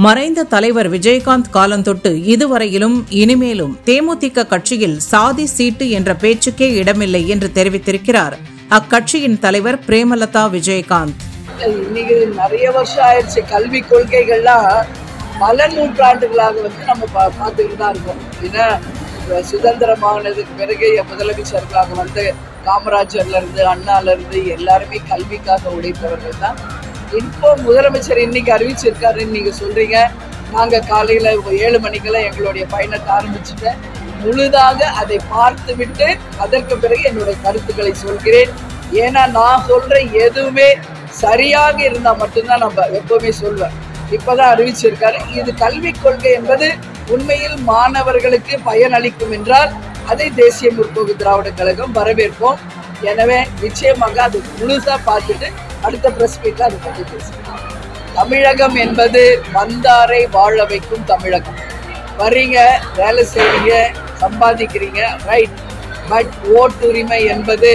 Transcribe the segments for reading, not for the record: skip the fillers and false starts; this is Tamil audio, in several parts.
மறைந்த தலைவர் விஜயகாந்த் காலந்தொட்டு இதுவரையிலும் இனிமேலும் தேமுதிக கட்சியில் சாதி சீட்டு என்ற பேச்சுக்கே இடமில்லை என்று தெரிவித்திருக்கிறார் அக்கட்சியின் தலைவர் பிரேமலதா விஜயகாந்த். இன்னைக்கு நிறைய வருஷம் ஆயிடுச்சு. கல்வி கொள்கைகள்லாம் பல நூற்றாண்டுகளாக நம்ம பார்த்துக்கிட்டு தான் இருக்கோம். ஏன்னா சுதந்திரமானதுக்கு பிறகு முதலமைச்சர்களாக வந்து காமராஜர்ல இருந்து அண்ணால இருந்து எல்லாருமே கல்விக்காக உழைத்தவர்கள் தான். இப்போ முதலமைச்சர் இன்னைக்கு அறிவிச்சிருக்காருன்னு நீங்க சொல்றீங்க. நாங்க காலையில 7 மணிக்கெல்லாம் எங்களுடைய பயணத்தை ஆரம்பிச்சுட்டேன். முழுதாக அதை பார்த்து விட்டு அதற்கு பிறகு என்னுடைய கருத்துக்களை சொல்கிறேன். ஏன்னா நான் சொல்ற எதுவுமே சரியாக இருந்தா மட்டும்தான் நம்ம எப்பவுமே சொல்வேன். இப்பதான் அறிவிச்சிருக்காரு. இது கல்விக் கொள்கை என்பது உண்மையில் மாணவர்களுக்கு பயனளிக்கும் என்றால் அதை தேசிய முற்போக்கு திராவிட கழகம் வரவேற்போம். எனவே நிச்சயமாக அது முழுசா பார்த்துட்டு அடுத்த பிரஸ் மீட்ல அதை பற்றி பேசுகிறோம். தமிழகம் என்பது வந்தாரை வாழ வைக்கும் தமிழகம். வரீங்க, வேலை செய்றீங்க, சம்பாதிக்கிறீங்க, ரைட். பட் ஓட்டுரிமை என்பது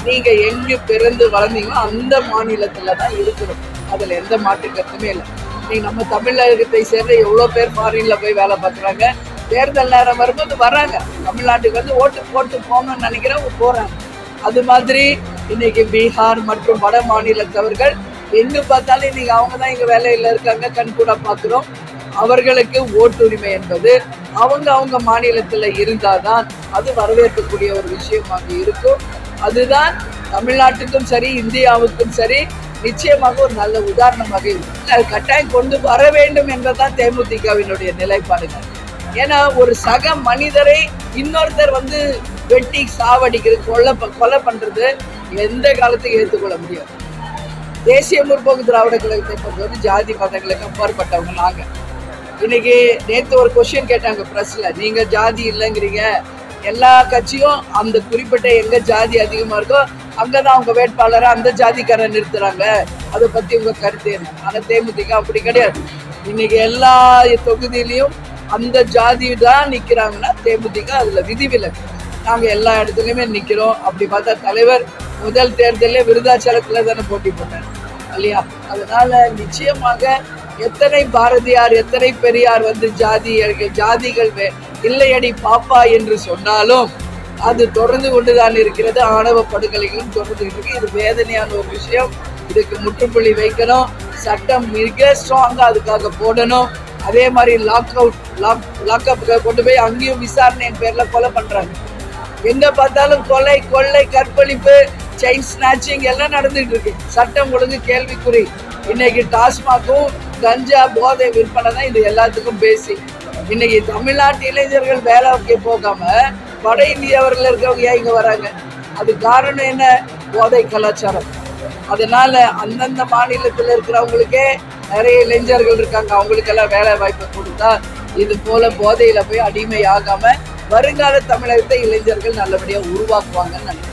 நீங்க எங்கு பிறந்து வளர்ந்தீங்களோ அந்த மாநிலத்துல தான் இருக்கணும். அதுல எந்த மாற்று கருத்துமே இல்லை. நீங்க நம்ம தமிழகத்தை சேர்ந்த எவ்வளோ பேர் ஃபாரின்ல போய் வேலை பார்க்குறாங்க. தேர்தல் நேரம் வரும்போது வராங்க, தமிழ்நாட்டுக்கு வந்து ஓட்டு போட்டு போங்கன்னு நினைக்கிறவங்க போறாங்க. அது மாதிரி இன்னைக்கு பீகார் மற்றும் வட மாநிலத்தவர்கள் எங்கு பார்த்தாலும் இன்னைக்கு அவங்க தான் இங்க வேலையில இருக்காங்க, கண் கூட பார்க்குறோம். அவர்களுக்கு ஓட்டுரிமை என்பது அவங்க மாநிலத்துல இருந்தாதான் அது வரவேற்கக்கூடிய ஒரு விஷயமாக இருக்கும். அதுதான் தமிழ்நாட்டுக்கும் சரி இந்தியாவுக்கும் சரி நிச்சயமாக ஒரு நல்ல உதாரணமாக இருக்கும். அது கட்டாயம் கொண்டு வர வேண்டும் என்பதுதான் தேமுதிகவினுடைய நிலைப்பாடுகள். ஏன்னா ஒரு சக மனிதரை இன்னொருத்தர் வந்து வெட்டி சாவடிக்கிறது, கொலை பண்றது எந்த காலத்தையும் ஏற்றுக்கொள்ள முடியாது. தேசிய முற்போக்கு திராவிட கழகத்தை பொறுத்தவரை ஜாதி மதங்களுக்கு அப்பாற்பட்டவங்க நாங்க. இன்னைக்கு நேற்று ஒரு கொஸ்டின் கேட்டாங்க பிரஸ்ல, நீங்க ஜாதி இல்லைங்கிறீங்க, எல்லா கட்சியும் அந்த குறிப்பிட்ட எங்க ஜாதி அதிகமா இருக்கோ அங்கதான் அவங்க வேட்பாளரை அந்த ஜாதிக்காரன் நிறுத்துறாங்க, அதை பத்தி உங்க கருத்து என்ன? ஆனா தேமுதிக அப்படி கிடையாது. இன்னைக்கு எல்லா தொகுதியிலையும் அந்த ஜாதி தான் நிக்கிறாங்கன்னா தேமுதிக அதுல விதிவிலக்கு. நாங்க எல்லா இடத்துலயுமே நிக்கிறோம். அப்படி பார்த்தா தலைவர் முதல் தேர்தலே விருதாச்சலத்துல தானே போட்டி போட்டார் இல்லையா? அதனால நிச்சயமாக எத்தனை பாரதியார் எத்தனை பெரியார் வந்து ஜாதிகள் இல்லையடி பாப்பா என்று சொன்னாலும் அது தொடர்ந்து கொண்டுதான் இருக்கிறது. ஆணவ படுகொலைகளும் தொடர்ந்து இருக்கு. இது வேதனையான ஒரு விஷயம். இதுக்கு முற்றுப்புள்ளி வைக்கணும். சட்டம் மிக ஸ்ட்ராங்கா அதுக்காக போடணும். அதே மாதிரி லாக்அப் கொண்டு போய் அங்கேயும் விசாரணையின் பேர்ல கொலை பண்றாங்க. எங்க பார்த்தாலும் கொலை, கொள்ளை, கற்பழிப்பு, செயின் ஸ்நாச்சிங் எல்லாம் நடந்துட்டு இருக்கு. சட்டம் ஒழுங்கு கேள்விக்குறி. இன்னைக்கு டாஸ்மாக்கும் கஞ்சா போதை விற்பனை தான் இது எல்லாத்துக்கும் பேசி. இன்னைக்கு தமிழ்நாட்டு இளைஞர்கள் வேலைக்கு போகாம வட இந்தியாவர்கள் இருக்கிறவங்க ஏன் இங்க வராங்க? அது காரணம் என்ன? போதை கலாச்சாரம். அதனால அந்தந்த மாநிலத்தில் இருக்கிறவங்களுக்கே நிறைய இளைஞர்கள் இருக்காங்க. அவங்களுக்கெல்லாம் வேலை வாய்ப்பு கொடுத்தா இது போல போதையில போய் அடிமை ஆகாம வருங்கால தமிழகத்தை இளைஞர்கள் நல்லபடியா உருவாக்குவாங்கன்னு நினைக்கிறேன்.